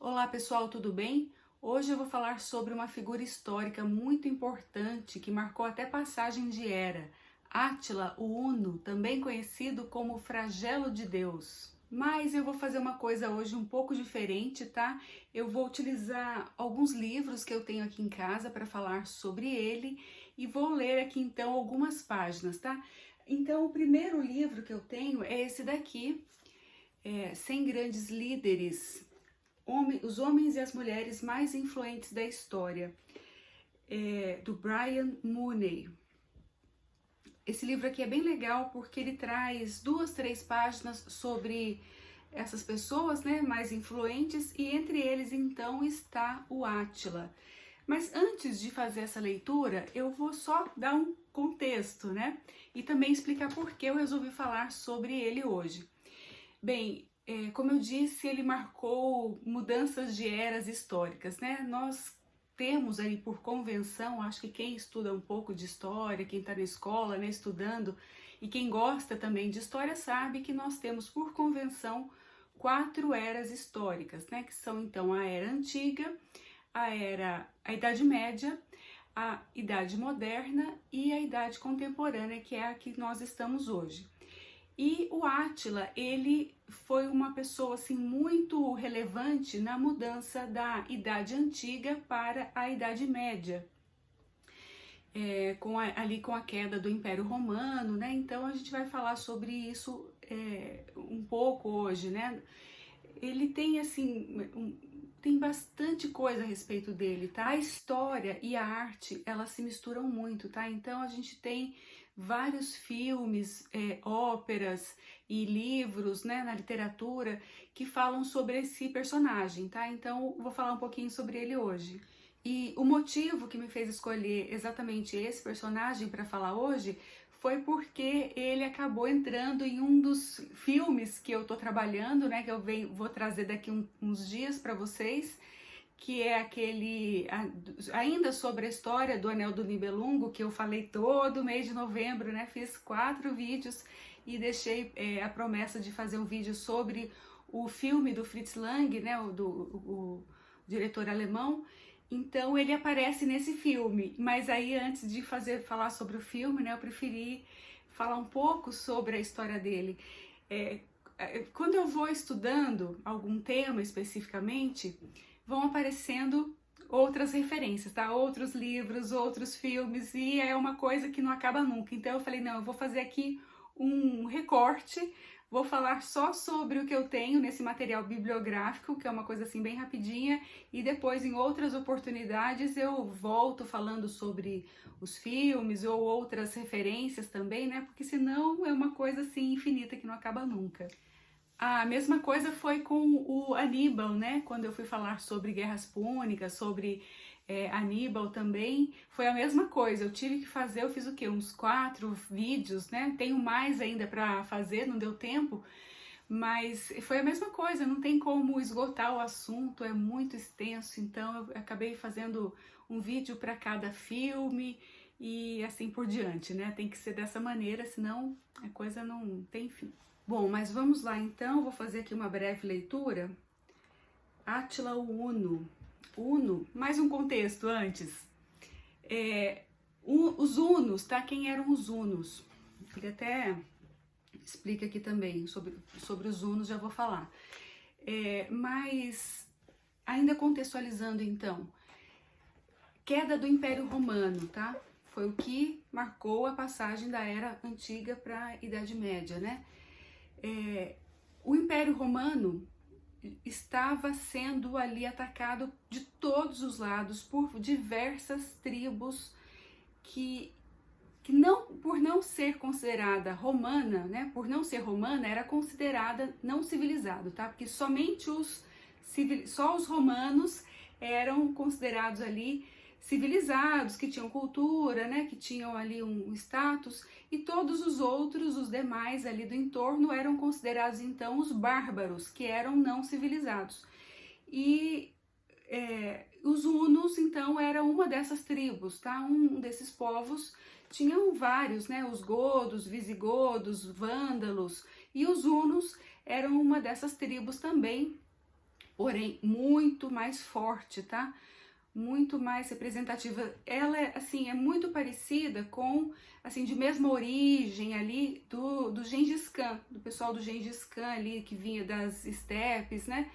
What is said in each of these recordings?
Olá pessoal, tudo bem? Hoje eu vou falar sobre uma figura histórica muito importante que marcou até passagem de era, Átila, o Huno, também conhecido como Flagelo de Deus. Mas eu vou fazer uma coisa hoje um pouco diferente, tá? Eu vou utilizar alguns livros que eu tenho aqui em casa para falar sobre ele e vou ler aqui então algumas páginas, tá? Então o primeiro livro que eu tenho é esse daqui, 100 Grandes Líderes, os homens e as mulheres mais influentes da história, do Brian Mooney. Esse livro aqui é bem legal porque ele traz 2, 3 páginas sobre essas pessoas, né, mais influentes, e entre eles então está o Átila. Mas antes de fazer essa leitura, eu vou só dar um contexto, né, e também explicar por que eu resolvi falar sobre ele hoje. Bem, como eu disse, ele marcou mudanças de eras históricas, né? Nós temos aí por convenção, acho que quem estuda um pouco de história, quem está na escola, né, estudando, e quem gosta também de história sabe que nós temos por convenção 4 eras históricas, né? Que são então a Era Antiga, a Idade Média, a Idade Moderna e a Idade Contemporânea, que é a que nós estamos hoje. E o Átila, ele foi uma pessoa assim muito relevante na mudança da Idade Antiga para a Idade Média, ali com a queda do Império Romano, né? Então a gente vai falar sobre isso um pouco hoje, né? Ele tem assim, tem bastante coisa a respeito dele, tá? A história e a arte, elas se misturam muito, tá? Então a gente tem vários filmes, óperas e livros, né, na literatura que falam sobre esse personagem, tá? Então vou falar um pouquinho sobre ele hoje. E o motivo que me fez escolher exatamente esse personagem para falar hoje foi porque ele acabou entrando em um dos filmes que eu tô trabalhando, né, que eu vou trazer daqui uns dias para vocês, que é aquele, ainda sobre a história do Anel do Nibelungo, que eu falei todo mês de novembro, né? Fiz 4 vídeos e deixei a promessa de fazer um vídeo sobre o filme do Fritz Lang, né? O diretor alemão. Então ele aparece nesse filme, mas aí antes de falar sobre o filme, né? Eu preferi falar um pouco sobre a história dele. Quando eu vou estudando algum tema especificamente, vão aparecendo outras referências, tá? Outros livros, outros filmes, e é uma coisa que não acaba nunca. Então eu falei, não, eu vou fazer aqui um recorte, vou falar só sobre o que eu tenho nesse material bibliográfico, que é uma coisa assim bem rapidinha, e depois em outras oportunidades eu volto falando sobre os filmes ou outras referências também, né? Porque senão é uma coisa assim infinita que não acaba nunca. A mesma coisa foi com o Aníbal, né? Quando eu fui falar sobre guerras púnicas, sobre Aníbal também, foi a mesma coisa. Eu tive que fazer, eu fiz o quê? Uns 4 vídeos, né? Tenho mais ainda para fazer, não deu tempo, mas foi a mesma coisa, não tem como esgotar o assunto, é muito extenso, então eu acabei fazendo um vídeo para cada filme e assim por diante, né? Tem que ser dessa maneira, senão a coisa não tem fim. Bom, mas vamos lá então, vou fazer aqui uma breve leitura. Átila, o Huno. Huno, mais um contexto antes. Os Hunos, tá? Quem eram os Hunos? Ele até explica aqui também sobre os Hunos, já vou falar. Mas, ainda contextualizando então, queda do Império Romano, tá? Foi o que marcou a passagem da Era Antiga para a Idade Média, né? O Império Romano estava sendo ali atacado de todos os lados por diversas tribos que por não ser considerada romana, né? Por não ser romana, era considerada não civilizado, tá? Porque só os romanos eram considerados ali civilizados, que tinham cultura, né, que tinham ali um status, e todos os outros, os demais ali do entorno, eram considerados então os bárbaros, que eram não civilizados. E os hunos então eram uma dessas tribos, tá? Um desses povos. Tinham vários, né? Os godos, visigodos, vândalos, e os hunos eram uma dessas tribos também, porém muito mais forte, tá? Muito mais representativa. Ela é, assim, é muito parecida com, assim, de mesma origem ali do Gengis Khan, do pessoal do Gengis Khan ali, que vinha das estepes, né?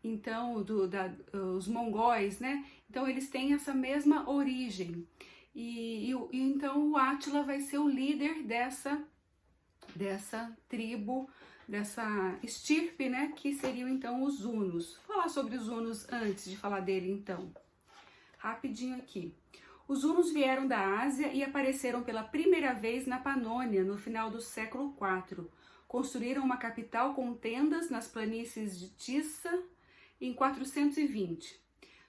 Então, os mongóis, né? Então, eles têm essa mesma origem. Então, o Átila vai ser o líder dessa tribo, dessa estirpe, né? Que seriam, então, os hunos. Vou falar sobre os hunos antes de falar dele, então. Rapidinho aqui. Os hunos vieram da Ásia e apareceram pela primeira vez na Panônia, no final do século IV. Construíram uma capital com tendas nas planícies de Tissa em 420.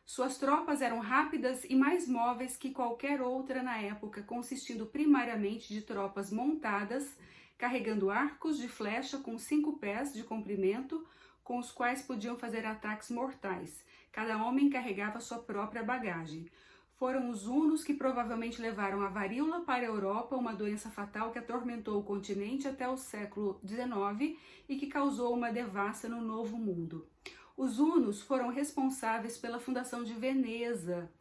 Suas tropas eram rápidas e mais móveis que qualquer outra na época, consistindo primariamente de tropas montadas, carregando arcos de flecha com 5 pés de comprimento, com os quais podiam fazer ataques mortais. Cada homem carregava sua própria bagagem. Foram os hunos que provavelmente levaram a varíola para a Europa, uma doença fatal que atormentou o continente até o século XIX e que causou uma devassa no Novo Mundo. Os hunos foram responsáveis pela fundação de Veneza,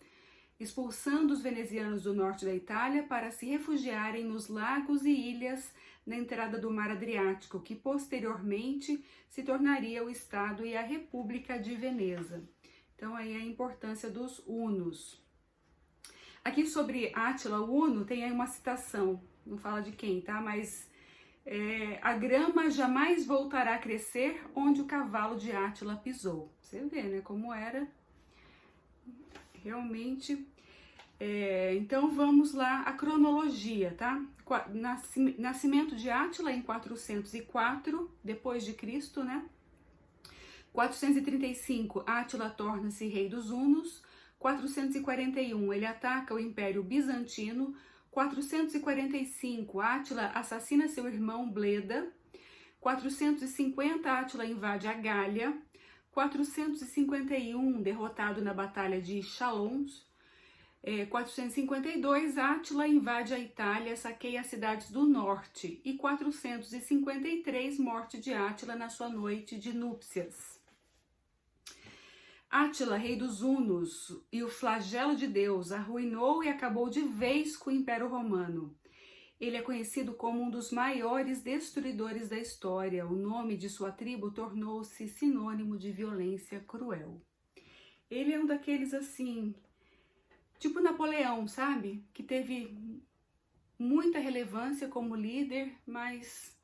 expulsando os venezianos do norte da Itália para se refugiarem nos lagos e ilhas na entrada do Mar Adriático, que posteriormente se tornaria o Estado e a República de Veneza. Então, aí a importância dos hunos. Aqui sobre Átila, o huno, tem aí uma citação, não fala de quem, tá? Mas a grama jamais voltará a crescer onde o cavalo de Átila pisou. Você vê, né, como era realmente. Então vamos lá, a cronologia, tá? Nascimento de Átila em 404 depois de Cristo, né? 435, Átila torna-se rei dos hunos. 441, ele ataca o Império Bizantino. 445, Átila assassina seu irmão Bleda. 450, Átila invade a Gália. 451, derrotado na Batalha de Chalons. 452, Átila invade a Itália, saqueia as cidades do norte. E 453, morte de Átila na sua noite de núpcias. Átila, rei dos hunos, e o flagelo de Deus, arruinou e acabou de vez com o Império Romano. Ele é conhecido como um dos maiores destruidores da história. O nome de sua tribo tornou-se sinônimo de violência cruel. Ele é um daqueles assim, tipo Napoleão, sabe? Que teve muita relevância como líder, mas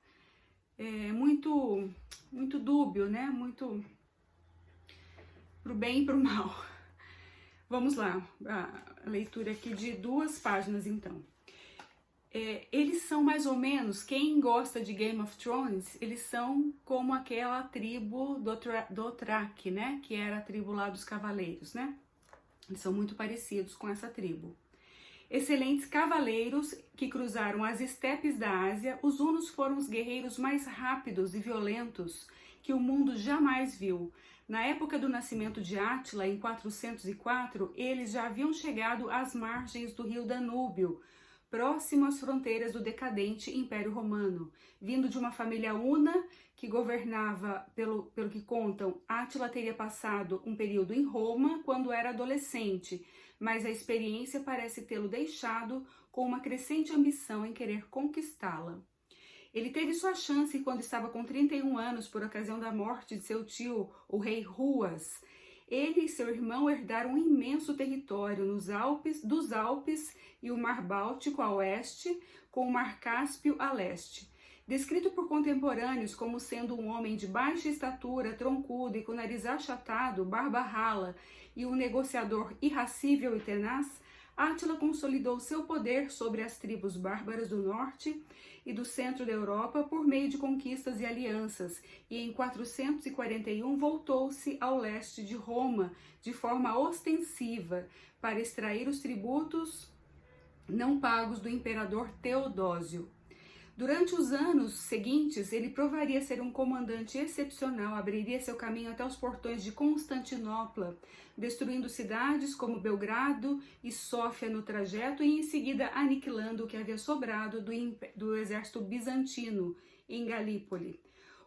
muito dúbio, né? Muito pro bem e pro mal. Vamos lá, a leitura aqui de 2 páginas, então. Eles são mais ou menos, quem gosta de Game of Thrones, eles são como aquela tribo Dothraki, né? Que era a tribo lá dos cavaleiros, né? Eles são muito parecidos com essa tribo. Excelentes cavaleiros que cruzaram as estepes da Ásia, os hunos foram os guerreiros mais rápidos e violentos que o mundo jamais viu. Na época do nascimento de Átila, em 404, eles já haviam chegado às margens do rio Danúbio, próximo às fronteiras do decadente Império Romano. Vindo de uma família una que governava, pelo que contam, Átila teria passado um período em Roma quando era adolescente, mas a experiência parece tê-lo deixado com uma crescente ambição em querer conquistá-la. Ele teve sua chance quando estava com 31 anos por ocasião da morte de seu tio, o rei Ruas. Ele e seu irmão herdaram um imenso território dos Alpes e o Mar Báltico a oeste, com o Mar Cáspio a leste. Descrito por contemporâneos como sendo um homem de baixa estatura, troncudo e com nariz achatado, barba rala e um negociador irracível e tenaz, Átila consolidou seu poder sobre as tribos bárbaras do norte e do centro da Europa por meio de conquistas e alianças, e em 441 voltou-se ao leste de Roma de forma ostensiva para extrair os tributos não pagos do imperador Teodósio. Durante os anos seguintes, ele provaria ser um comandante excepcional, abriria seu caminho até os portões de Constantinopla, destruindo cidades como Belgrado e Sófia no trajeto e em seguida aniquilando o que havia sobrado do exército bizantino em Galípoli.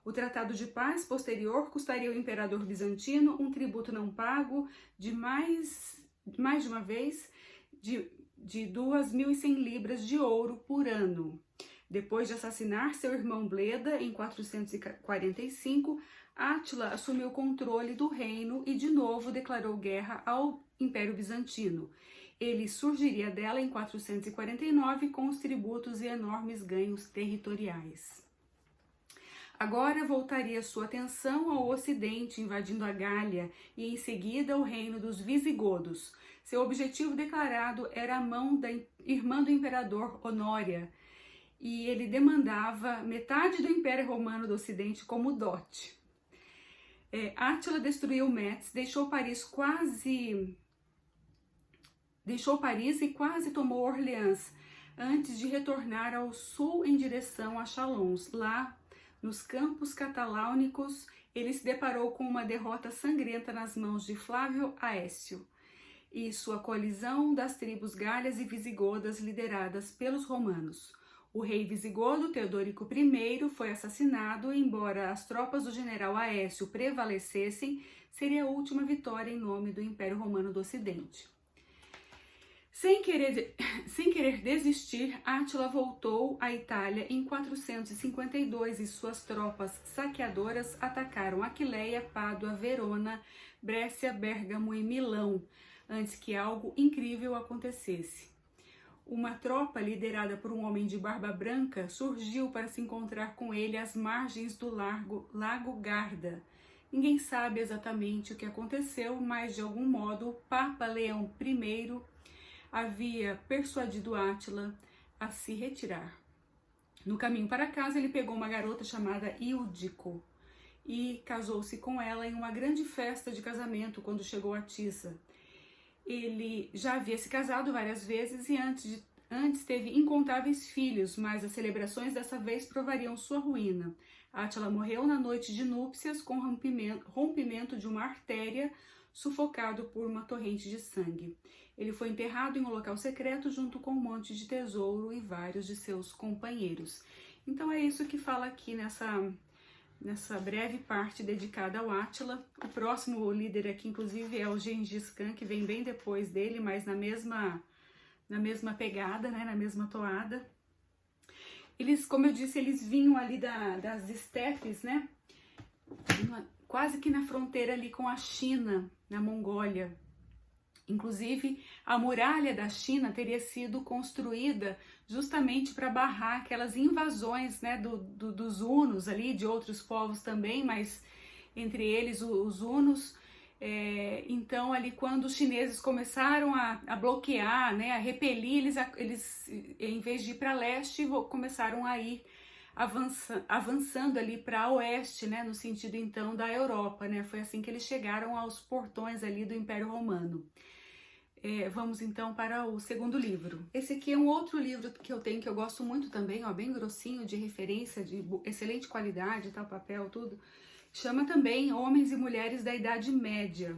O tratado de paz posterior custaria ao imperador bizantino um tributo não pago de mais de uma vez de 2.100 libras de ouro por ano. Depois de assassinar seu irmão Bleda em 445, Átila assumiu o controle do reino e de novo declarou guerra ao Império Bizantino. Ele surgiria dela em 449 com os tributos e enormes ganhos territoriais. Agora voltaria sua atenção ao ocidente, invadindo a Gália e em seguida o reino dos visigodos. Seu objetivo declarado era a mão da irmã do imperador, Honória, e ele demandava metade do Império Romano do Ocidente como dote. Átila destruiu Metz, deixou Paris e quase tomou Orleans, antes de retornar ao sul em direção a Chalons. Lá, nos campos catalâunicos, ele se deparou com uma derrota sangrenta nas mãos de Flávio Aécio e sua coalizão das tribos galhas e visigodas lideradas pelos romanos. O rei visigodo Teodorico I foi assassinado e, embora as tropas do general Aécio prevalecessem, seria a última vitória em nome do Império Romano do Ocidente. Sem querer desistir, Átila voltou à Itália em 452 e suas tropas saqueadoras atacaram Aquileia, Pádua, Verona, Brécia, Bérgamo e Milão, antes que algo incrível acontecesse. Uma tropa liderada por um homem de barba branca surgiu para se encontrar com ele às margens do Lago Garda. Ninguém sabe exatamente o que aconteceu, mas de algum modo o Papa Leão I havia persuadido Átila a se retirar. No caminho para casa, ele pegou uma garota chamada Ildico e casou-se com ela em uma grande festa de casamento quando chegou a Tissa. Ele já havia se casado várias vezes e antes teve incontáveis filhos, mas as celebrações dessa vez provariam sua ruína. Átila morreu na noite de núpcias com rompimento de uma artéria, sufocado por uma torrente de sangue. Ele foi enterrado em um local secreto junto com um monte de tesouro e vários de seus companheiros. Então é isso que fala aqui nessa breve parte dedicada ao Átila. O próximo líder aqui, inclusive, é o Gengis Khan, que vem bem depois dele, mas na mesma pegada, né, na mesma toada. Eles, como eu disse, eles vinham ali das estepes, né, quase que na fronteira ali com a China, na Mongólia. Inclusive, a muralha da China teria sido construída justamente para barrar aquelas invasões, né, dos hunos ali, de outros povos também, mas entre eles os hunos. Então, ali quando os chineses começaram a bloquear, né, a repelir, eles em vez de ir para leste, começaram a ir avançando ali para oeste, né, no sentido então da Europa, né? Foi assim que eles chegaram aos portões ali do Império Romano. Vamos então para o segundo livro. Esse aqui é um outro livro que eu tenho, que eu gosto muito também, ó, bem grossinho, de referência, de excelente qualidade, tal, papel, tudo. Chama também Homens e Mulheres da Idade Média.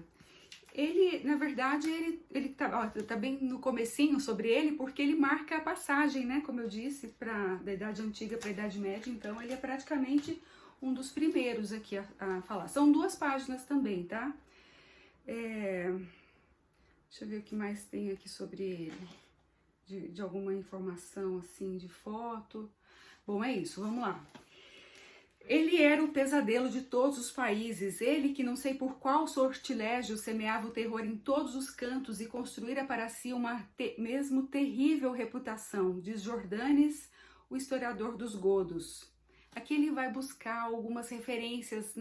Ele, na verdade, ele tá bem no comecinho sobre ele, porque ele marca a passagem, né, como eu disse, da Idade Antiga para a Idade Média, então ele é praticamente um dos primeiros aqui a falar. São 2 páginas também, tá? Deixa eu ver o que mais tem aqui sobre ele, de alguma informação assim, de foto. Bom, é isso, vamos lá. Ele era o pesadelo de todos os países, ele que não sei por qual sortilégio semeava o terror em todos os cantos e construíra para si uma mesmo terrível reputação, diz Jordanes, o historiador dos godos. Aqui ele vai buscar algumas referências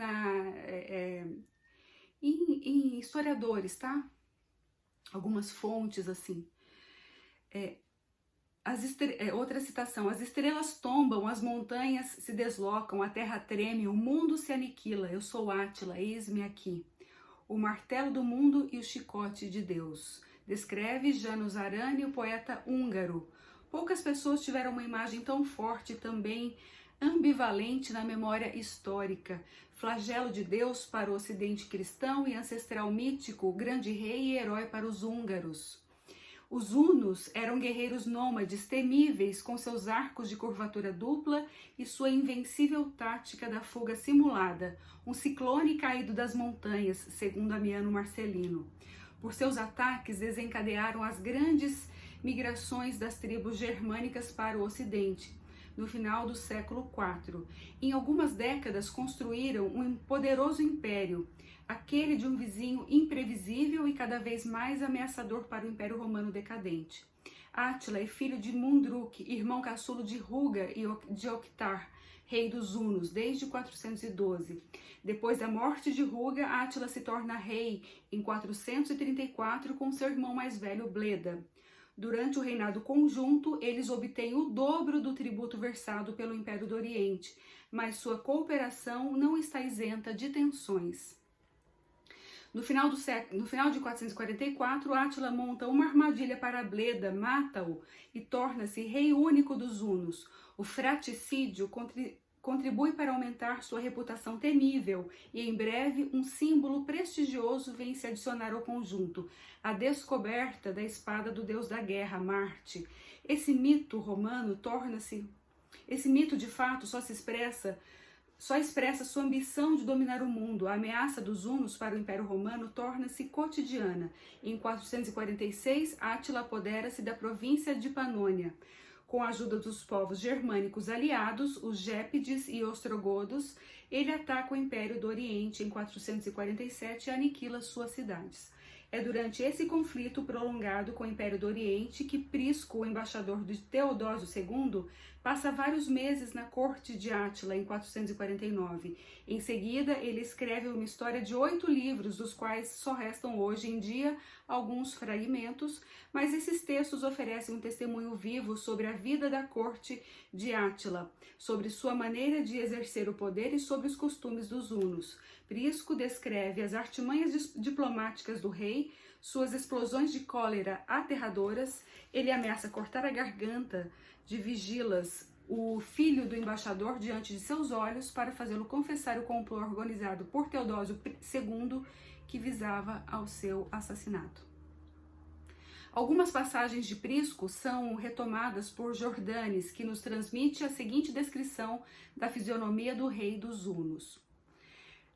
em historiadores, tá? Algumas fontes, assim. Outra citação: as estrelas tombam, as montanhas se deslocam, a terra treme, o mundo se aniquila. Eu sou Átila, eis-me aqui. O martelo do mundo e o chicote de Deus. Descreve János Arany, o poeta húngaro. Poucas pessoas tiveram uma imagem tão forte e também ambivalente na memória histórica. Flagelo de Deus para o ocidente cristão e ancestral mítico, grande rei e herói para os húngaros. Os hunos eram guerreiros nômades temíveis com seus arcos de curvatura dupla e sua invencível tática da fuga simulada, um ciclone caído das montanhas, segundo Amiano Marcelino. Por seus ataques desencadearam as grandes migrações das tribos germânicas para o ocidente, no final do século IV. Em algumas décadas construíram um poderoso império, aquele de um vizinho imprevisível e cada vez mais ameaçador para o Império Romano decadente. Átila é filho de Mundruk, irmão caçulo de Ruga e de Octar, rei dos hunos, desde 412. Depois da morte de Ruga, Átila se torna rei em 434 com seu irmão mais velho, Bleda. Durante o reinado conjunto, eles obtêm o dobro do tributo versado pelo Império do Oriente, mas sua cooperação não está isenta de tensões. No final de 444, Átila monta uma armadilha para Bleda, mata-o e torna-se rei único dos hunos. O fratricídio contribui para aumentar sua reputação temível e, em breve, um símbolo prestigioso vem se adicionar ao conjunto, a descoberta da espada do deus da guerra, Marte. Esse mito de fato só expressa sua ambição de dominar o mundo. A ameaça dos hunos para o Império Romano torna-se cotidiana. Em 446, Átila apodera-se da província de Panônia. Com a ajuda dos povos germânicos aliados, os Gépides e Ostrogodos, ele ataca o Império do Oriente em 447 e aniquila suas cidades. É durante esse conflito prolongado com o Império do Oriente que Prisco, o embaixador de Teodósio II, passa vários meses na corte de Átila em 449. Em seguida, ele escreve uma história de 8 livros, dos quais só restam hoje em dia alguns fragmentos, mas esses textos oferecem um testemunho vivo sobre a vida da corte de Átila, sobre sua maneira de exercer o poder e sobre os costumes dos hunos. Prisco descreve as artimanhas diplomáticas do rei, suas explosões de cólera aterradoras. Ele ameaça cortar a garganta de Vigilas, o filho do embaixador, diante de seus olhos para fazê-lo confessar o complô organizado por Teodósio II que visava ao seu assassinato. Algumas passagens de Prisco são retomadas por Jordanes, que nos transmite a seguinte descrição da fisionomia do rei dos hunos.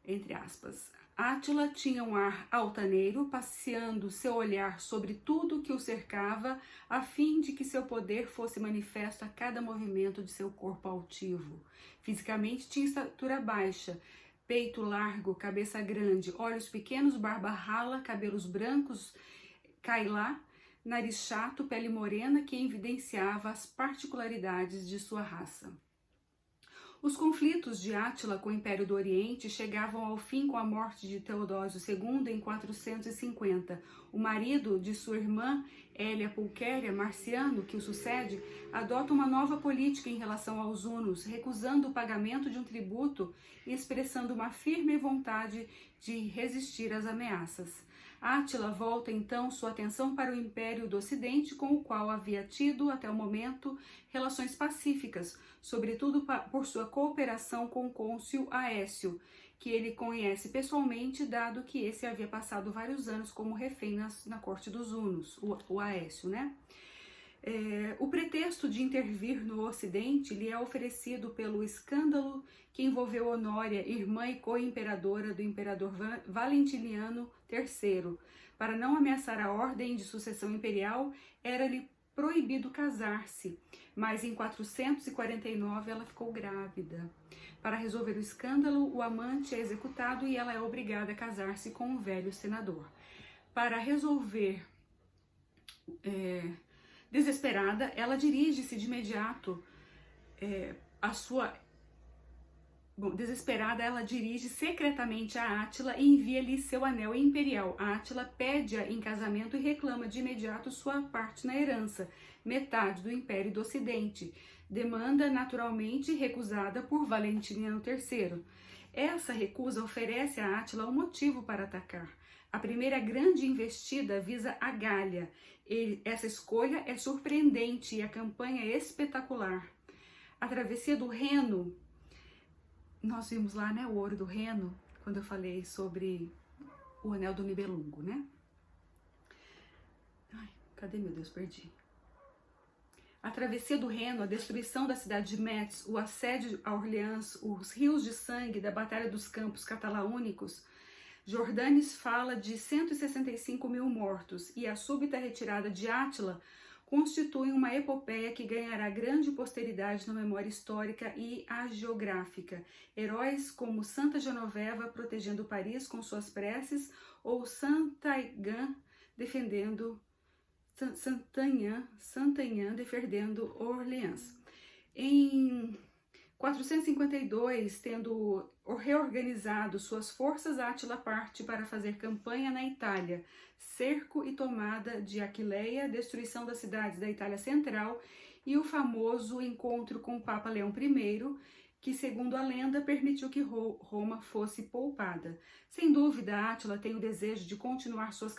Entre aspas, Átila tinha um ar altaneiro, passeando seu olhar sobre tudo que o cercava, a fim de que seu poder fosse manifesto a cada movimento de seu corpo altivo. Fisicamente tinha estatura baixa, peito largo, cabeça grande, olhos pequenos, barba rala, cabelos brancos, cailá, nariz chato, pele morena que evidenciava as particularidades de sua raça. Os conflitos de Átila com o Império do Oriente chegavam ao fim com a morte de Teodósio II em 450. O marido de sua irmã, Hélia Pulquéria, Marciano, que o sucede, adota uma nova política em relação aos hunos, recusando o pagamento de um tributo e expressando uma firme vontade de resistir às ameaças. Átila volta então sua atenção para o Império do Ocidente, com o qual havia tido, até o momento, relações pacíficas, sobretudo por sua cooperação com o cônsul Aécio, que ele conhece pessoalmente, dado que esse havia passado vários anos como refém na corte dos hunos, o Aécio, né? O pretexto de intervir no Ocidente lhe é oferecido pelo escândalo que envolveu Honória, irmã e co-imperadora do imperador Valentiniano III. Para não ameaçar a ordem de sucessão imperial, era-lhe proibido casar-se, mas em 449 ela ficou grávida. Para resolver o escândalo, o amante é executado e ela é obrigada a casar-se com um velho senador. Para resolver... Desesperada, ela dirige-se de imediato Desesperada, ela dirige secretamente a Átila e envia-lhe seu anel imperial. A Átila pede-a em casamento e reclama de imediato sua parte na herança, metade do Império do Ocidente. Demanda naturalmente recusada por Valentiniano III. Essa recusa oferece a Átila um motivo para atacar. A primeira grande investida visa a Gália. Essa escolha é surpreendente e a campanha é espetacular. A travessia do Reno, nós vimos lá, né, o ouro do Reno, quando eu falei sobre o anel do Nibelungo, né? Cadê, meu Deus? Perdi. A travessia do Reno, a destruição da cidade de Metz, o assédio a Orleans, os rios de sangue da Batalha dos Campos Catalaúnicos, Jordanes fala de 165 mil mortos e a súbita retirada de Átila constitui uma epopeia que ganhará grande posteridade na memória histórica e hagiográfica. Heróis como Santa Genoveva protegendo Paris com suas preces ou Saint-Aignan defendendo Saint-Aignan defendendo Orleans. Em 452, tendo reorganizado suas forças, Átila parte para fazer campanha na Itália, cerco e tomada de Aquileia, destruição das cidades da Itália Central e o famoso encontro com o Papa Leão I, que, segundo a lenda, permitiu que Roma fosse poupada. Sem dúvida, Átila tem o desejo de continuar suas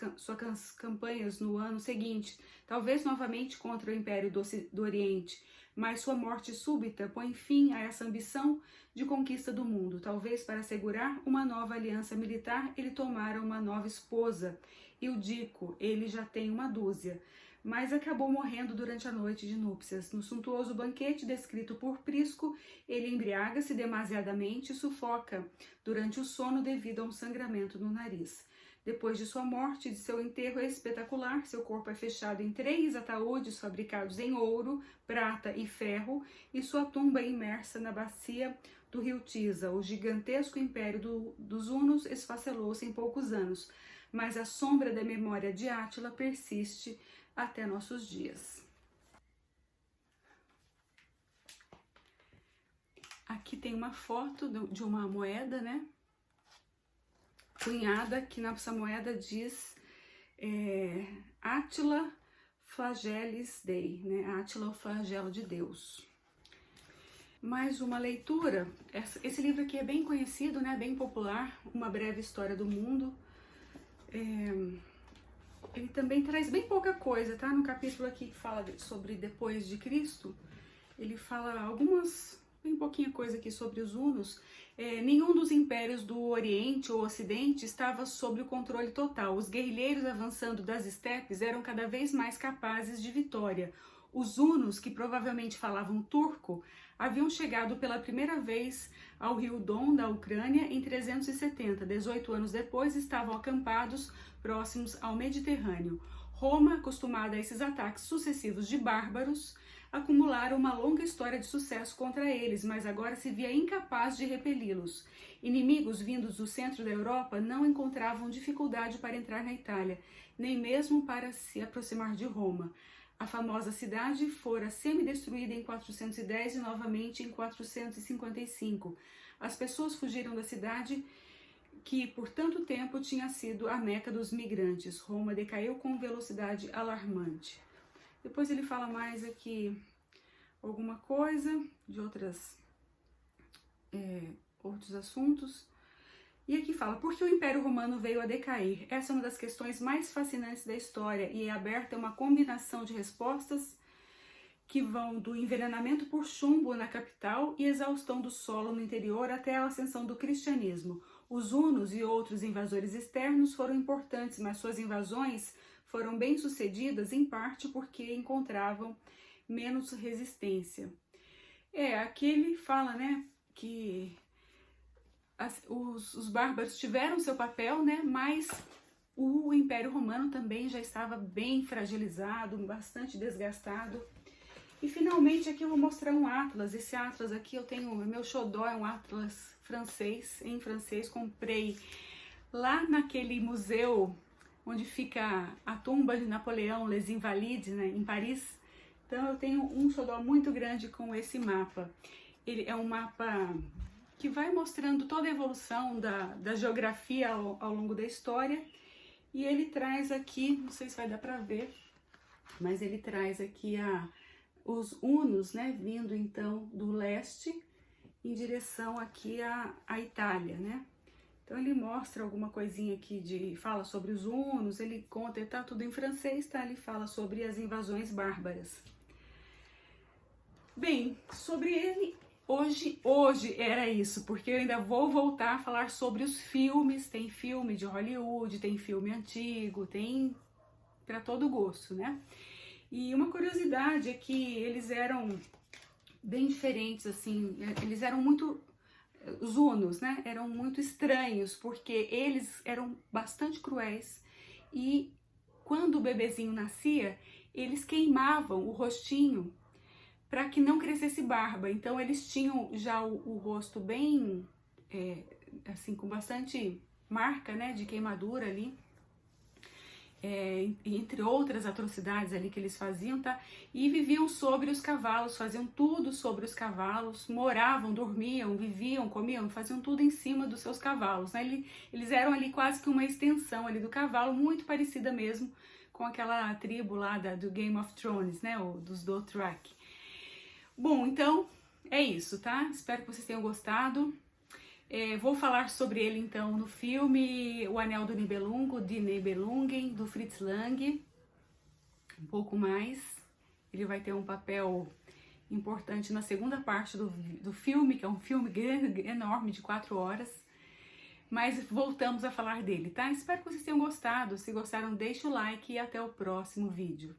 campanhas no ano seguinte, talvez novamente contra o Império do Oriente, mas sua morte súbita põe fim a essa ambição de conquista do mundo. Talvez para assegurar uma nova aliança militar, ele tomara uma nova esposa. Ildico, ele já tem uma dúzia, mas acabou morrendo durante a noite de núpcias. No suntuoso banquete descrito por Prisco, ele embriaga-se demasiadamente e sufoca durante o sono devido a um sangramento no nariz. Depois de sua morte e de seu enterro espetacular, seu corpo é fechado em 3 ataúdes fabricados em ouro, prata e ferro, e sua tumba é imersa na bacia do rio Tisa. O gigantesco império dos Hunos esfacelou-se em poucos anos, mas a sombra da memória de Átila persiste até nossos dias. Aqui tem uma foto de uma moeda, né? Cunhada, que nessa moeda diz Átila Flagelis Dei, né? Átila, o flagelo de Deus. Mais uma leitura. Esse livro aqui é bem conhecido, né? Bem popular, Uma Breve História do Mundo. Ele também traz bem pouca coisa, tá? No capítulo aqui que fala sobre depois de Cristo, ele fala bem pouquinha coisa aqui sobre os hunos. Nenhum dos impérios do Oriente ou Ocidente estava sob o controle total. Os guerrilheiros avançando das estepes eram cada vez mais capazes de vitória. Os hunos, que provavelmente falavam turco, haviam chegado pela primeira vez ao rio Don da Ucrânia em 370. 18 anos depois, estavam acampados próximos ao Mediterrâneo. Roma, acostumada a esses ataques sucessivos de bárbaros, acumulara uma longa história de sucesso contra eles, mas agora se via incapaz de repeli-los. Inimigos vindos do centro da Europa não encontravam dificuldade para entrar na Itália, nem mesmo para se aproximar de Roma. A famosa cidade fora semi-destruída em 410 e novamente em 455. As pessoas fugiram da cidade que por tanto tempo tinha sido a meca dos migrantes. Roma decaiu com velocidade alarmante. Depois ele fala mais aqui alguma coisa de outros assuntos. E aqui fala, por que o Império Romano veio a decair? Essa é uma das questões mais fascinantes da história e é aberta uma combinação de respostas que vão do envenenamento por chumbo na capital e exaustão do solo no interior até a ascensão do cristianismo. Os hunos e outros invasores externos foram importantes, mas suas invasões foram bem-sucedidas em parte porque encontravam menos resistência. Aqui ele fala, né, que os bárbaros tiveram seu papel, né, mas o Império Romano também já estava bem fragilizado, bastante desgastado. E finalmente aqui eu vou mostrar um atlas. Esse atlas aqui meu xodó é um atlas francês, em francês, comprei lá naquele museu onde fica a tumba de Napoleão, Les Invalides, né, em Paris. Então eu tenho um xodó muito grande com esse mapa. Ele é um mapa que vai mostrando toda a evolução da geografia ao longo da história. E ele traz aqui, não sei se vai dar para ver, mas ele traz aqui os hunos, né, vindo então do leste em direção aqui à Itália, né? Então ele mostra alguma coisinha aqui fala sobre os hunos, ele conta, tá tudo em francês, tá? Ele fala sobre as invasões bárbaras. Bem, sobre ele, hoje era isso, porque eu ainda vou voltar a falar sobre os filmes. Tem filme de Hollywood, tem filme antigo, tem para todo gosto, né? E uma curiosidade é que eles eram bem diferentes, assim, eles eram muito, os hunos, né, eram muito estranhos, porque eles eram bastante cruéis e quando o bebezinho nascia, eles queimavam o rostinho para que não crescesse barba. Então eles tinham já o rosto bem, assim, com bastante marca, né, de queimadura ali. Entre outras atrocidades ali que eles faziam, tá? E viviam sobre os cavalos, faziam tudo sobre os cavalos, moravam, dormiam, viviam, comiam, faziam tudo em cima dos seus cavalos, né? Eles eram ali quase que uma extensão ali do cavalo, muito parecida mesmo com aquela tribo lá do Game of Thrones, né? Dos Dothraki. Bom, então é isso, tá? Espero que vocês tenham gostado. Vou falar sobre ele então no filme O Anel do Nibelungo, de Nibelungen, do Fritz Lang, um pouco mais. Ele vai ter um papel importante na segunda parte do filme, que é um filme grande, enorme, de 4 horas. Mas voltamos a falar dele, tá? Espero que vocês tenham gostado. Se gostaram, deixa o like e até o próximo vídeo.